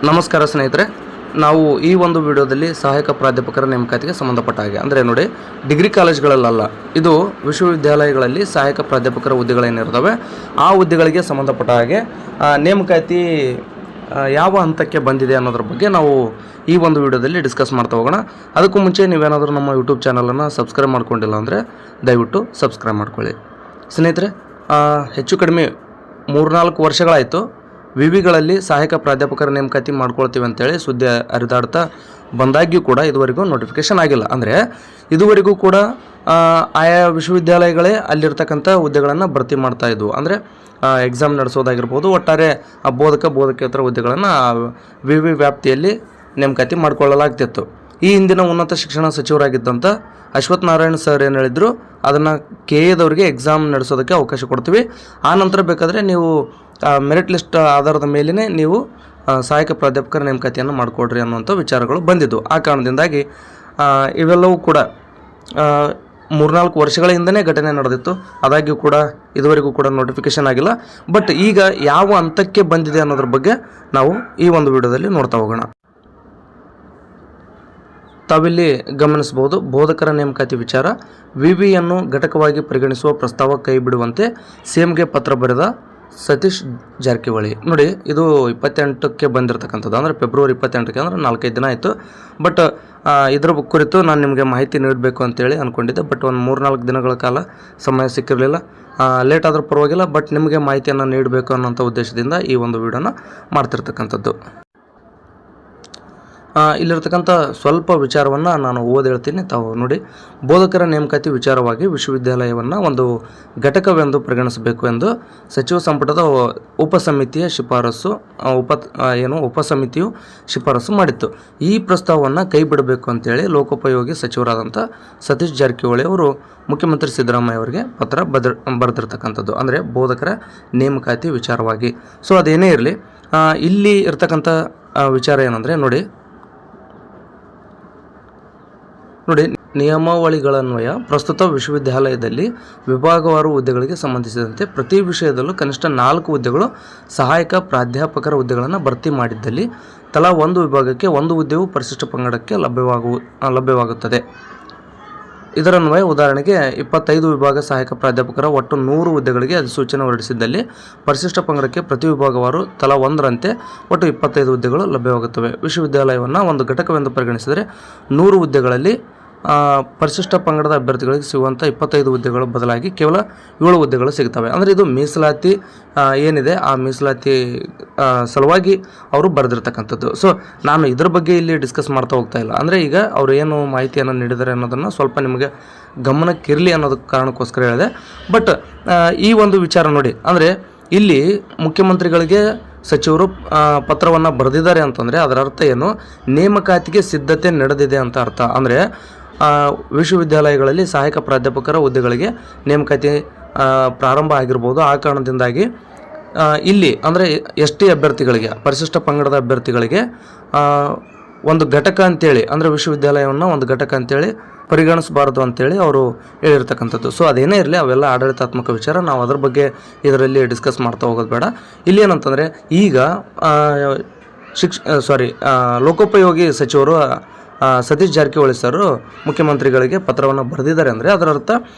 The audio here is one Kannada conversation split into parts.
ನಮಸ್ಕಾರ ಸ್ನೇಹಿತರೆ, ನಾವು ಈ ಒಂದು ವಿಡಿಯೋದಲ್ಲಿ ಸಹಾಯಕ ಪ್ರಾಧ್ಯಾಪಕರ ನೇಮಕಾತಿಗೆ ಸಂಬಂಧಪಟ್ಟ ಹಾಗೆ ಅಂದರೆ ನೋಡಿ, ಡಿಗ್ರಿ ಕಾಲೇಜ್ಗಳಲ್ಲ, ಇದು ವಿಶ್ವವಿದ್ಯಾಲಯಗಳಲ್ಲಿ ಸಹಾಯಕ ಪ್ರಾಧ್ಯಾಪಕರ ಹುದ್ದೆಗಳೇನಿರ್ತವೆ ಆ ಹುದ್ದೆಗಳಿಗೆ ಸಂಬಂಧಪಟ್ಟ ಹಾಗೆ ನೇಮಕಾತಿ ಯಾವ ಹಂತಕ್ಕೆ ಬಂದಿದೆ ಅನ್ನೋದ್ರ ಬಗ್ಗೆ ನಾವು ಈ ಒಂದು ವಿಡಿಯೋದಲ್ಲಿ ಡಿಸ್ಕಸ್ ಮಾಡ್ತಾ ಹೋಗೋಣ. ಅದಕ್ಕೂ ಮುಂಚೆ ನೀವೇನಾದರೂ ನಮ್ಮ ಯೂಟ್ಯೂಬ್ ಚಾನಲನ್ನು ಸಬ್ಸ್ಕ್ರೈಬ್ ಮಾಡ್ಕೊಂಡಿಲ್ಲ ಅಂದರೆ ದಯವಿಟ್ಟು ಸಬ್ಸ್ಕ್ರೈಬ್ ಮಾಡ್ಕೊಳ್ಳಿ. ಸ್ನೇಹಿತರೆ, ಹೆಚ್ಚು ಕಡಿಮೆ 3-4 ವರ್ಷಗಳಾಯಿತು ವಿವಿಗಳಲ್ಲಿ ಸಹಾಯಕ ಪ್ರಾಧ್ಯಾಪಕರ ನೇಮಕಾತಿ ಮಾಡ್ಕೊಳ್ತೀವಿ ಅಂತೇಳಿ ಸುದ್ದಿ ಹರಿದಾಡ್ತಾ ಬಂದಾಗ್ಯೂ ಕೂಡ ಇದುವರೆಗೂ ನೋಟಿಫಿಕೇಷನ್ ಆಗಿಲ್ಲ. ಅಂದರೆ ಇದುವರೆಗೂ ಕೂಡ ಆಯಾ ವಿಶ್ವವಿದ್ಯಾಲಯಗಳೇ ಅಲ್ಲಿರ್ತಕ್ಕಂಥ ಹುದ್ದೆಗಳನ್ನು ಭರ್ತಿ ಮಾಡ್ತಾ ಇದ್ವು. ಅಂದರೆ ಎಕ್ಸಾಮ್ ನಡೆಸೋದಾಗಿರ್ಬೋದು, ಒಟ್ಟಾರೆ ಬೋಧಕೇತರ ಹುದ್ದೆಗಳನ್ನು ವಿವಿ ವ್ಯಾಪ್ತಿಯಲ್ಲಿ ನೇಮಕಾತಿ ಮಾಡಿಕೊಳ್ಳಲಾಗ್ತಿತ್ತು. ಈ ಹಿಂದಿನ ಉನ್ನತ ಶಿಕ್ಷಣ ಸಚಿವರಾಗಿದ್ದಂಥ ಅಶ್ವಥ್ ನಾರಾಯಣ್ ಸರ್ ಏನು ಹೇಳಿದ್ರು, ಅದನ್ನು KA ಎಕ್ಸಾಮ್ ನಡೆಸೋದಕ್ಕೆ ಅವಕಾಶ ಕೊಡ್ತೀವಿ, ಆ ನಂತರ ಬೇಕಾದರೆ ನೀವು ಮೆರಿಟ್ ಲಿಸ್ಟ್ ಆಧಾರದ ಮೇಲೇ ನೀವು ಸಹಾಯಕ ಪ್ರಾಧ್ಯಾಪಕರ ನೇಮಕಾತಿಯನ್ನು ಮಾಡಿಕೊಡ್ರಿ ಅನ್ನುವಂಥ ವಿಚಾರಗಳು ಬಂದಿದ್ದು. ಆ ಕಾರಣದಿಂದಾಗಿ ಇವೆಲ್ಲವೂ ಕೂಡ 3-4 ವರ್ಷಗಳ ಹಿಂದನೇ ಘಟನೆ ನಡೆದಿತ್ತು. ಆದಾಗ್ಯೂ ಕೂಡ ಇದುವರೆಗೂ ಕೂಡ ನೋಟಿಫಿಕೇಷನ್ ಆಗಿಲ್ಲ. ಬಟ್ ಈಗ ಯಾವ ಹಂತಕ್ಕೆ ಬಂದಿದೆ ಅನ್ನೋದ್ರ ಬಗ್ಗೆ ನಾವು ಈ ಒಂದು ವಿಡಿಯೋದಲ್ಲಿ ನೋಡ್ತಾ ಹೋಗೋಣ. ತಾವಿಲ್ಲಿ ಗಮನಿಸಬಹುದು, ಬೋಧಕರ ನೇಮಕಾತಿ ವಿಚಾರ ವಿವಿಯನ್ನು ಘಟಕವಾಗಿ ಪರಿಗಣಿಸುವ ಪ್ರಸ್ತಾವ ಕೈ ಬಿಡುವಂತೆ CMಗೆ ಪತ್ರ ಬರೆದ ಸತೀಶ್ ಜಾರಕಿಹೊಳಿ. ನೋಡಿ, ಇದು 28ಕ್ಕೆ ಬಂದಿರತಕ್ಕಂಥದ್ದು, ಅಂದರೆ ಫೆಬ್ರವರಿ 28ಕ್ಕೆ, ಅಂದರೆ 4-5 ದಿನ ಆಯಿತು. ಬಟ್ ಇದರ ಕುರಿತು ನಾನು ನಿಮಗೆ ಮಾಹಿತಿ ನೀಡಬೇಕು ಅಂತೇಳಿ ಅಂದ್ಕೊಂಡಿದ್ದೆ. ಬಟ್ ಒಂದು 3-4 ದಿನಗಳ ಕಾಲ ಸಮಯ ಸಿಕ್ಕಿರಲಿಲ್ಲ. ಲೇಟ್ ಆದರೂ ಪರವಾಗಿಲ್ಲ, ಬಟ್ ನಿಮಗೆ ಮಾಹಿತಿಯನ್ನು ನೀಡಬೇಕು ಅನ್ನೋಂಥ ಉದ್ದೇಶದಿಂದ ಈ ಒಂದು ವಿಡಿಯೋನ ಮಾಡ್ತಿರ್ತಕ್ಕಂಥದ್ದು. ಇಲ್ಲಿರ್ತಕ್ಕಂಥ ಸ್ವಲ್ಪ ವಿಚಾರವನ್ನು ನಾನು ಹೇಳ್ತೀನಿ, ತಾವು ನೋಡಿ. ಬೋಧಕರ ನೇಮಕಾತಿ ವಿಚಾರವಾಗಿ ವಿಶ್ವವಿದ್ಯಾಲಯವನ್ನು ಒಂದು ಘಟಕವೆಂದು ಪರಿಗಣಿಸಬೇಕು ಎಂದು ಸಚಿವ ಸಂಪುಟದ ಉಪಸಮಿತಿಯು ಶಿಫಾರಸು ಮಾಡಿತ್ತು. ಈ ಪ್ರಸ್ತಾವವನ್ನು ಕೈ ಬಿಡಬೇಕು ಅಂತೇಳಿ ಲೋಕೋಪಯೋಗಿ ಸಚಿವರಾದಂಥ ಸತೀಶ್ ಜಾರಕಿಹೊಳಿ ಅವರು ಮುಖ್ಯಮಂತ್ರಿ ಸಿದ್ದರಾಮಯ್ಯ ಅವರಿಗೆ ಪತ್ರ ಬರೆದಿರ್ತಕ್ಕಂಥದ್ದು, ಅಂದರೆ ಬೋಧಕರ ನೇಮಕಾತಿ ವಿಚಾರವಾಗಿ. ಸೊ ಅದೇನೇ ಇರಲಿ, ಇಲ್ಲಿ ಇರ್ತಕ್ಕಂಥ ವಿಚಾರ ಏನಂದರೆ ನೋಡಿ, ನಿಯಮಾವಳಿಗಳನ್ವಯ ಪ್ರಸ್ತುತ ವಿಶ್ವವಿದ್ಯಾಲಯದಲ್ಲಿ ವಿಭಾಗವಾರು ಹುದ್ದೆಗಳಿಗೆ ಸಂಬಂಧಿಸಿದಂತೆ ಪ್ರತಿ ವಿಷಯದಲ್ಲೂ ಕನಿಷ್ಠ 4 ಹುದ್ದೆಗಳು ಸಹಾಯಕ ಪ್ರಾಧ್ಯಾಪಕರ ಹುದ್ದೆಗಳನ್ನು ಭರ್ತಿ ಮಾಡಿದ್ದಲ್ಲಿ ತಲಾ ಒಂದು ವಿಭಾಗಕ್ಕೆ 1 ಹುದ್ದೆಯು ಪರಿಶಿಷ್ಟ ಪಂಗಡಕ್ಕೆ ಲಭ್ಯವಾಗುತ್ತದೆ. ಇದರನ್ವಯ ಉದಾಹರಣೆಗೆ 25 ವಿಭಾಗ ಸಹಾಯಕ ಪ್ರಾಧ್ಯಾಪಕರ ಒಟ್ಟು 100 ಹುದ್ದೆಗಳಿಗೆ ಅಧಿಸೂಚನೆ ಹೊರಡಿಸಿದ್ದಲ್ಲಿ ಪರಿಶಿಷ್ಟ ಪಂಗಡಕ್ಕೆ ಪ್ರತಿ ವಿಭಾಗವಾರು ತಲಾ 1ರಂತೆ ಒಟ್ಟು 25 ಹುದ್ದೆಗಳು ಲಭ್ಯವಾಗುತ್ತವೆ. ವಿಶ್ವವಿದ್ಯಾಲಯವನ್ನು ಒಂದು ಘಟಕವೆಂದು ಪರಿಗಣಿಸಿದರೆ 100 ಹುದ್ದೆಗಳಲ್ಲಿ ಪರಿಶಿಷ್ಟ ಪಂಗಡದ ಅಭ್ಯರ್ಥಿಗಳಿಗೆ ಸಿಗುವಂಥ 25 ಹುದ್ದೆಗಳ ಬದಲಾಗಿ ಕೇವಲ 7 ಹುದ್ದೆಗಳು ಸಿಗ್ತವೆ. ಅಂದರೆ ಇದು ಮೀಸಲಾತಿ ಏನಿದೆ ಆ ಮೀಸಲಾತಿ ಸಲುವಾಗಿ ಅವರು ಬರೆದಿರ್ತಕ್ಕಂಥದ್ದು. ಸೊ ನಾನು ಇದ್ರ ಬಗ್ಗೆ ಇಲ್ಲಿ ಡಿಸ್ಕಸ್ ಮಾಡ್ತಾ ಹೋಗ್ತಾ ಇಲ್ಲ. ಅಂದರೆ ಈಗ ಅವರು ಏನು ಮಾಹಿತಿಯನ್ನು ನೀಡಿದ್ದಾರೆ ಅನ್ನೋದನ್ನು ಸ್ವಲ್ಪ ನಿಮಗೆ ಗಮನಕ್ಕಿರಲಿ ಅನ್ನೋದಕ್ಕೆ ಕಾರಣಕ್ಕೋಸ್ಕರ ಹೇಳಿದೆ. ಬಟ್ ಈ ಒಂದು ವಿಚಾರ ನೋಡಿ, ಅಂದರೆ ಇಲ್ಲಿ ಮುಖ್ಯಮಂತ್ರಿಗಳಿಗೆ ಸಚಿವರು ಪತ್ರವನ್ನು ಬರೆದಿದ್ದಾರೆ ಅಂತಂದರೆ ಅದರ ಅರ್ಥ ಏನು, ನೇಮಕಾತಿಗೆ ಸಿದ್ಧತೆ ನಡೆದಿದೆ ಅಂತ ಅರ್ಥ. ಅಂದರೆ ವಿಶ್ವವಿದ್ಯಾಲಯಗಳಲ್ಲಿ ಸಹಾಯಕ ಪ್ರಾಧ್ಯಾಪಕರ ಹುದ್ದೆಗಳಿಗೆ ನೇಮಕಾತಿ ಪ್ರಾರಂಭ ಆಗಿರ್ಬೋದು. ಆ ಕಾರಣದಿಂದಾಗಿ ಇಲ್ಲಿ ಅಂದರೆ ST ಅಭ್ಯರ್ಥಿಗಳಿಗೆ, ಪರಿಶಿಷ್ಟ ಪಂಗಡದ ಅಭ್ಯರ್ಥಿಗಳಿಗೆ ಒಂದು ಘಟಕ ಅಂತೇಳಿ, ಅಂದರೆ ವಿಶ್ವವಿದ್ಯಾಲಯವನ್ನು ಒಂದು ಘಟಕ ಅಂತೇಳಿ ಪರಿಗಣಿಸಬಾರ್ದು ಅಂತೇಳಿ ಅವರು ಹೇಳಿರ್ತಕ್ಕಂಥದ್ದು. ಸೊ ಅದೇನೇ ಇರಲಿ, ಅವೆಲ್ಲ ಆಡಳಿತಾತ್ಮಕ ವಿಚಾರ, ನಾವು ಅದ್ರ ಬಗ್ಗೆ ಇದರಲ್ಲಿ ಡಿಸ್ಕಸ್ ಮಾಡ್ತಾ ಹೋಗೋದು ಬೇಡ. ಇಲ್ಲಿ ಏನಂತಂದರೆ ಈಗ ಲೋಕೋಪಯೋಗಿ ಸಚಿವರು ಸತೀಶ್ ಜಾರಕಿಹೊಳಿ ಸರ್ ಮುಖ್ಯಮಂತ್ರಿಗಳಿಗೆ ಪತ್ರವನ್ನು ಬರೆದಿದ್ದಾರೆ. ಅಂದರೆ ಅದರ ಅರ್ಥ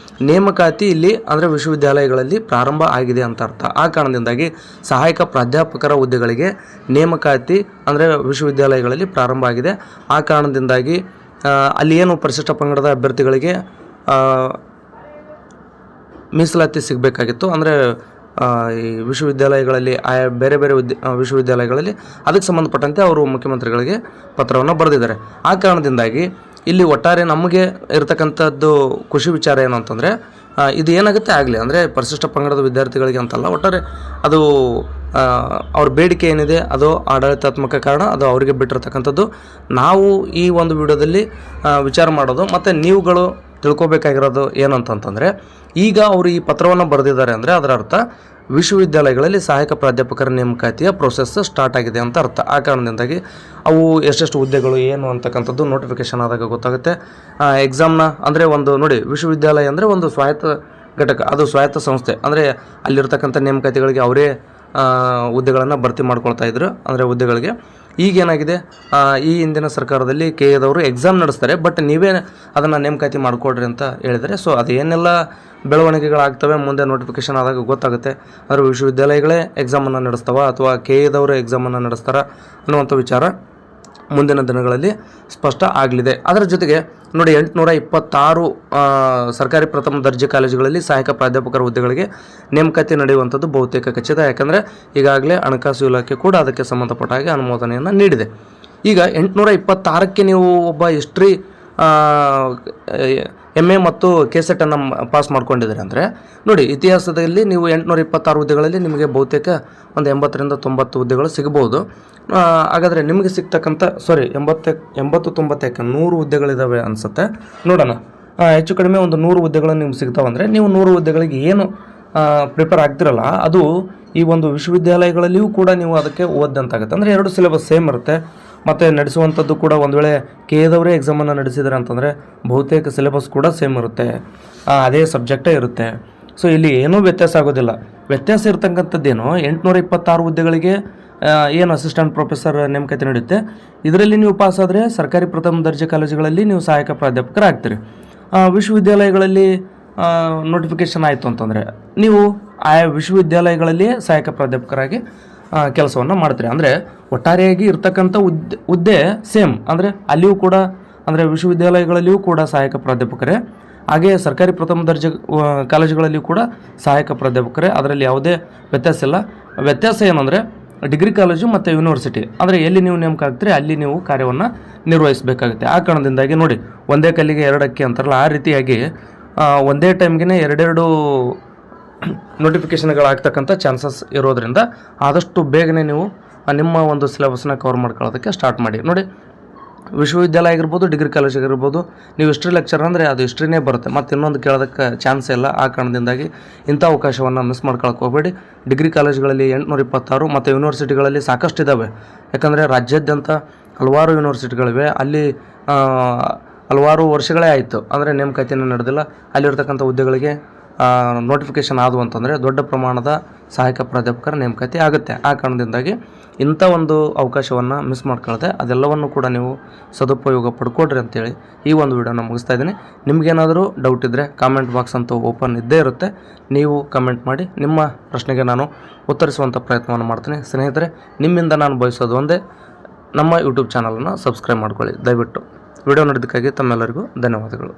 ನೇಮಕಾತಿ ಇಲ್ಲಿ ಅಂದರೆ ವಿಶ್ವವಿದ್ಯಾಲಯಗಳಲ್ಲಿ ಪ್ರಾರಂಭ ಆಗಿದೆ ಅಂತ ಅರ್ಥ. ಆ ಕಾರಣದಿಂದಾಗಿ ಸಹಾಯಕ ಪ್ರಾಧ್ಯಾಪಕರ ಹುದ್ದೆಗಳಿಗೆ ನೇಮಕಾತಿ ಅಂದರೆ ವಿಶ್ವವಿದ್ಯಾಲಯಗಳಲ್ಲಿ ಪ್ರಾರಂಭ ಆಗಿದೆ. ಆ ಕಾರಣದಿಂದಾಗಿ ಅಲ್ಲಿ ಏನು ಪರಿಶಿಷ್ಟ ಪಂಗಡದ ಅಭ್ಯರ್ಥಿಗಳಿಗೆ ಮೀಸಲಾತಿ ಸಿಗಬೇಕಾಗಿತ್ತು, ಅಂದರೆ ಈ ವಿಶ್ವವಿದ್ಯಾಲಯಗಳಲ್ಲಿ ಆಯಾ ಬೇರೆ ಬೇರೆ ವಿಶ್ವವಿದ್ಯಾಲಯಗಳಲ್ಲಿ ಅದಕ್ಕೆ ಸಂಬಂಧಪಟ್ಟಂತೆ ಅವರು ಮುಖ್ಯಮಂತ್ರಿಗಳಿಗೆ ಪತ್ರವನ್ನು ಬರೆದಿದ್ದಾರೆ. ಆ ಕಾರಣದಿಂದಾಗಿ ಇಲ್ಲಿ ಒಟ್ಟಾರೆ ನಮಗೆ ಇರತಕ್ಕಂಥದ್ದು ಖುಷಿ ವಿಚಾರ ಏನು ಅಂತಂದರೆ, ಇದು ಏನಾಗುತ್ತೆ ಆಗಲಿ, ಅಂದರೆ ಪರಿಶಿಷ್ಟ ಪಂಗಡದ ವಿದ್ಯಾರ್ಥಿಗಳಿಗೆ ಅಂತಲ್ಲ, ಒಟ್ಟಾರೆ ಅದು ಅವ್ರ ಬೇಡಿಕೆ ಏನಿದೆ ಅದು ಆಡಳಿತಾತ್ಮಕ ಕಾರಣ, ಅದು ಅವರಿಗೆ ಬಿಟ್ಟಿರ್ತಕ್ಕಂಥದ್ದು. ನಾವು ಈ ಒಂದು ವಿಡಿಯೋದಲ್ಲಿ ವಿಚಾರ ಮಾಡೋದು ಮತ್ತು ನೀವುಗಳು ತಿಳ್ಕೊಬೇಕಾಗಿರೋದು ಏನಂತಂದರೆ, ಈಗ ಅವರು ಈ ಪತ್ರವನ್ನು ಬರೆದಿದ್ದಾರೆ ಅಂದರೆ ಅದರ ಅರ್ಥ ವಿಶ್ವವಿದ್ಯಾಲಯಗಳಲ್ಲಿ ಸಹಾಯಕ ಪ್ರಾಧ್ಯಾಪಕರ ನೇಮಕಾತಿಯ ಪ್ರೊಸೆಸ್ ಸ್ಟಾರ್ಟ್ ಆಗಿದೆ ಅಂತ ಅರ್ಥ. ಆ ಕಾರಣದಿಂದಾಗಿ ಅವು ಎಷ್ಟೆಷ್ಟು ಹುದ್ದೆಗಳು ಏನು ಅಂತಕ್ಕಂಥದ್ದು ನೋಟಿಫಿಕೇಷನ್ ಆದಾಗ ಗೊತ್ತಾಗುತ್ತೆ. ಎಕ್ಸಾಮ್ನ ಅಂದರೆ ಒಂದು ನೋಡಿ, ವಿಶ್ವವಿದ್ಯಾಲಯ ಅಂದರೆ ಒಂದು ಸ್ವಾಯತ್ತ ಘಟಕ, ಅದು ಸ್ವಾಯತ್ತ ಸಂಸ್ಥೆ. ಅಂದರೆ ಅಲ್ಲಿರ್ತಕ್ಕಂಥ ನೇಮಕಾತಿಗಳಿಗೆ ಅವರೇ ಹುದ್ದೆಗಳನ್ನು ಭರ್ತಿ ಮಾಡ್ಕೊಳ್ತಾ ಇದ್ರು. ಅಂದರೆ ಹುದ್ದೆಗಳಿಗೆ ಈಗೇನಾಗಿದೆ, ಈ ಹಿಂದಿನ ಸರ್ಕಾರದಲ್ಲಿ ಕೆ ಎದವರು ಎಕ್ಸಾಮ್ ನಡೆಸ್ತಾರೆ, ಬಟ್ ನೀವೇ ಅದನ್ನು ನೇಮಕಾತಿ ಮಾಡಿಕೊಡ್ರಿ ಅಂತ ಹೇಳಿದರೆ. ಸೊ ಅದು ಏನೆಲ್ಲ ಬೆಳವಣಿಗೆಗಳಾಗ್ತವೆ ಮುಂದೆ ನೋಟಿಫಿಕೇಷನ್ ಆದಾಗ ಗೊತ್ತಾಗುತ್ತೆ. ಆದರೆ ವಿಶ್ವವಿದ್ಯಾಲಯಗಳೇ ಎಕ್ಸಾಮನ್ನು ನಡೆಸ್ತಾವ ಅಥವಾ ಕೆ ಎದವರು ಎಕ್ಸಾಮನ್ನು ನಡೆಸ್ತಾರ ಅನ್ನುವಂಥ ವಿಚಾರ ಮುಂದಿನ ದಿನಗಳಲ್ಲಿ ಸ್ಪಷ್ಟ ಆಗಲಿದೆ. ಅದರ ಜೊತೆಗೆ ನೋಡಿ, 826 ಸರ್ಕಾರಿ ಪ್ರಥಮ ದರ್ಜೆ ಕಾಲೇಜುಗಳಲ್ಲಿ ಸಹಾಯಕ ಪ್ರಾಧ್ಯಾಪಕರ ಹುದ್ದೆಗಳಿಗೆ ನೇಮಕಾತಿ ನಡೆಯುವಂಥದ್ದು ಬಹುತೇಕ ಖಚಿತ. ಯಾಕಂದರೆ ಈಗಾಗಲೇ ಹಣಕಾಸು ಇಲಾಖೆ ಕೂಡ ಅದಕ್ಕೆ ಸಂಬಂಧಪಟ್ಟ ಹಾಗೆ ಅನುಮೋದನೆಯನ್ನು ನೀಡಿದೆ. ಈಗ 826ಕ್ಕೆ ನೀವು ಒಬ್ಬ ಹಿಸ್ಟ್ರಿ MA ಮತ್ತು KCET ಪಾಸ್ ಮಾಡ್ಕೊಂಡಿದ್ದೀರಿ ಅಂದರೆ ನೋಡಿ, ಇತಿಹಾಸದಲ್ಲಿ ನೀವು 826 ಹುದ್ದೆಗಳಲ್ಲಿ ನಿಮಗೆ ಬಹುತೇಕ ಒಂದು 80ರಿಂದ 90 ಹುದ್ದೆಗಳು ಸಿಗ್ಬೋದು. ಹಾಗಾದರೆ ನಿಮಗೆ ಸಿಗ್ತಕ್ಕಂಥ 80-90 100 ಹುದ್ದೆಗಳಿದ್ದಾವೆ ಅನಿಸುತ್ತೆ. ನೋಡೋಣ, ಹೆಚ್ಚು ಕಡಿಮೆ ಒಂದು 100 ಹುದ್ದೆಗಳು ನಿಮ್ಗೆ ಸಿಗ್ತಾವಂದರೆ ನೀವು 100 ಹುದ್ದೆಗಳಿಗೆ ಏನು ಪ್ರಿಪೇರ್ ಆಗ್ತಿರಲ್ಲ ಅದು ಈ ಒಂದು ವಿಶ್ವವಿದ್ಯಾಲಯಗಳಲ್ಲಿಯೂ ಕೂಡ ನೀವು ಅದಕ್ಕೆ ಓದಂತಾಗುತ್ತೆ. ಅಂದರೆ 2 ಸಿಲೆಬಸ್ ಸೇಮ್ ಇರುತ್ತೆ ಮತ್ತು ನಡೆಸುವಂಥದ್ದು ಕೂಡ ಒಂದು ವೇಳೆ ಕೆ ಎದವರೇ ಎಕ್ಸಾಮನ್ನು ನಡೆಸಿದ್ದಾರೆ ಅಂತಂದರೆ ಬಹುತೇಕ ಸಿಲೆಬಸ್ ಕೂಡ ಸೇಮ್ ಇರುತ್ತೆ, ಅದೇ ಸಬ್ಜೆಕ್ಟೇ ಇರುತ್ತೆ. ಸೊ ಇಲ್ಲಿ ಏನೂ ವ್ಯತ್ಯಾಸ ಆಗೋದಿಲ್ಲ. ವ್ಯತ್ಯಾಸ ಇರತಕ್ಕಂಥದ್ದೇನು, 826 ಹುದ್ದೆಗಳಿಗೆ ಏನು ಅಸಿಸ್ಟೆಂಟ್ ಪ್ರೊಫೆಸರ್ ನೇಮಕಾತಿ ನಡೆಯುತ್ತೆ, ಇದರಲ್ಲಿ ನೀವು ಪಾಸಾದರೆ ಸರ್ಕಾರಿ ಪ್ರಥಮ ದರ್ಜೆ ಕಾಲೇಜುಗಳಲ್ಲಿ ನೀವು ಸಹಾಯಕ ಪ್ರಾಧ್ಯಾಪಕರಾಗ್ತೀರಿ. ವಿಶ್ವವಿದ್ಯಾಲಯಗಳಲ್ಲಿ ನೋಟಿಫಿಕೇಷನ್ ಆಯಿತು ಅಂತಂದರೆ ನೀವು ಆಯಾ ವಿಶ್ವವಿದ್ಯಾಲಯಗಳಲ್ಲಿಯೇ ಸಹಾಯಕ ಪ್ರಾಧ್ಯಾಪಕರಾಗಿ ಕೆಲಸವನ್ನು ಮಾಡ್ತೀರಿ. ಅಂದರೆ ಒಟ್ಟಾರೆಯಾಗಿ ಇರ್ತಕ್ಕಂಥ ಹುದ್ದೆ ಸೇಮ್, ಅಂದರೆ ಅಲ್ಲಿಯೂ ಕೂಡ ಅಂದರೆ ವಿಶ್ವವಿದ್ಯಾಲಯಗಳಲ್ಲಿಯೂ ಕೂಡ ಸಹಾಯಕ ಪ್ರಾಧ್ಯಾಪಕರೇ, ಹಾಗೆಯೇ ಸರ್ಕಾರಿ ಪ್ರಥಮ ದರ್ಜೆ ಕಾಲೇಜುಗಳಲ್ಲಿಯೂ ಕೂಡ ಸಹಾಯಕ ಪ್ರಾಧ್ಯಾಪಕರೇ. ಅದರಲ್ಲಿ ಯಾವುದೇ ವ್ಯತ್ಯಾಸ ಇಲ್ಲ. ವ್ಯತ್ಯಾಸ ಏನಂದರೆ ಡಿಗ್ರಿ ಕಾಲೇಜು ಮತ್ತು ಯೂನಿವರ್ಸಿಟಿ, ಅಂದರೆ ಎಲ್ಲಿ ನೀವು ನೇಮಕ ಆಗ್ತೀರಿ ಅಲ್ಲಿ ನೀವು ಕಾರ್ಯವನ್ನು ನಿರ್ವಹಿಸಬೇಕಾಗುತ್ತೆ. ಆ ಕಾರಣದಿಂದಾಗಿ ನೋಡಿ, ಒಂದೇ ಕಲ್ಲಿಗೆ 2 ಹಕ್ಕಿ ಅಂತಾರಲ್ಲ, ಆ ರೀತಿಯಾಗಿ ಒಂದೇ ಟೈಮ್ಗೆ 2 ನೋಟಿಫಿಕೇಷನ್ಗಳಾಗ್ತಕ್ಕಂಥ ಚಾನ್ಸಸ್ ಇರೋದರಿಂದ ಆದಷ್ಟು ಬೇಗನೆ ನೀವು ನಿಮ್ಮ ಒಂದು ಸಿಲೆಬಸ್ನ ಕವರ್ ಮಾಡ್ಕೊಳ್ಳೋದಕ್ಕೆ ಸ್ಟಾರ್ಟ್ ಮಾಡಿ. ನೋಡಿ, ವಿಶ್ವವಿದ್ಯಾಲಯ ಆಗಿರ್ಬೋದು, ಡಿಗ್ರಿ ಕಾಲೇಜ್ ಆಗಿರ್ಬೋದು, ನೀವು ಹಿಸ್ಟ್ರಿ ಲೆಕ್ಚರ್ ಅಂದರೆ ಅದು ಹಿಸ್ಟ್ರಿನೇ ಬರುತ್ತೆ, ಮತ್ತು ಇನ್ನೊಂದು ಕೇಳೋದಕ್ಕೆ ಚಾನ್ಸ್ ಇಲ್ಲ. ಆ ಕಾರಣದಿಂದಾಗಿ ಇಂಥ ಅವಕಾಶವನ್ನು ಮಿಸ್ ಮಾಡ್ಕೊಳಕ್ಕೆ ಹೋಗಬೇಡಿ. ಡಿಗ್ರಿ ಕಾಲೇಜ್ಗಳಲ್ಲಿ 826 ಮತ್ತು ಯೂನಿವರ್ಸಿಟಿಗಳಲ್ಲಿ ಸಾಕಷ್ಟು ಇದ್ದಾವೆ. ಯಾಕಂದರೆ ರಾಜ್ಯಾದ್ಯಂತ ಹಲವಾರು ಯೂನಿವರ್ಸಿಟಿಗಳಿವೆ. ಅಲ್ಲಿ ಹಲವಾರು ವರ್ಷಗಳೇ ಆಯಿತು ಅಂದರೆ ನೇಮಕಾತಿಯನ್ನು ನಡೆದಿಲ್ಲ. ಅಲ್ಲಿರ್ತಕ್ಕಂಥ ಹುದ್ದೆಗಳಿಗೆ ನೋಟಿಫಿಕೇಷನ್ ಆದವು ಅಂತಂದರೆ ದೊಡ್ಡ ಪ್ರಮಾಣದ ಸಹಾಯಕ ಪ್ರಾಧ್ಯಾಪಕರ ನೇಮಕಾತಿ ಆಗುತ್ತೆ. ಆ ಕಾರಣದಿಂದಾಗಿ ಇಂಥ ಒಂದು ಅವಕಾಶವನ್ನು ಮಿಸ್ ಮಾಡ್ಕೊಳ್ಳದೆ ಅದೆಲ್ಲವನ್ನು ಕೂಡ ನೀವು ಸದುಪಯೋಗ ಪಡ್ಕೊಡ್ರಿ ಅಂತೇಳಿ ಈ ಒಂದು ವಿಡಿಯೋನ ಮುಗಿಸ್ತಾ ಇದ್ದೀನಿ. ನಿಮಗೇನಾದರೂ ಡೌಟ್ ಇದ್ದರೆ ಕಾಮೆಂಟ್ ಬಾಕ್ಸ್ ಅಂತೂ ಓಪನ್ ಇದ್ದೇ ಇರುತ್ತೆ, ನೀವು ಕಮೆಂಟ್ ಮಾಡಿ. ನಿಮ್ಮ ಪ್ರಶ್ನೆಗೆ ನಾನು ಉತ್ತರಿಸುವಂಥ ಪ್ರಯತ್ನವನ್ನು ಮಾಡ್ತೀನಿ. ಸ್ನೇಹಿತರೆ, ನಿಮ್ಮಿಂದ ನಾನು ಬಯಸೋದು ಒಂದೇ, ನಮ್ಮ ಯೂಟ್ಯೂಬ್ ಚಾನಲನ್ನು ಸಬ್ಸ್ಕ್ರೈಬ್ ಮಾಡ್ಕೊಳ್ಳಿ ದಯವಿಟ್ಟು. ವಿಡಿಯೋ ನೋಡೋದಕ್ಕಾಗಿ ತಮ್ಮೆಲ್ಲರಿಗೂ ಧನ್ಯವಾದಗಳು.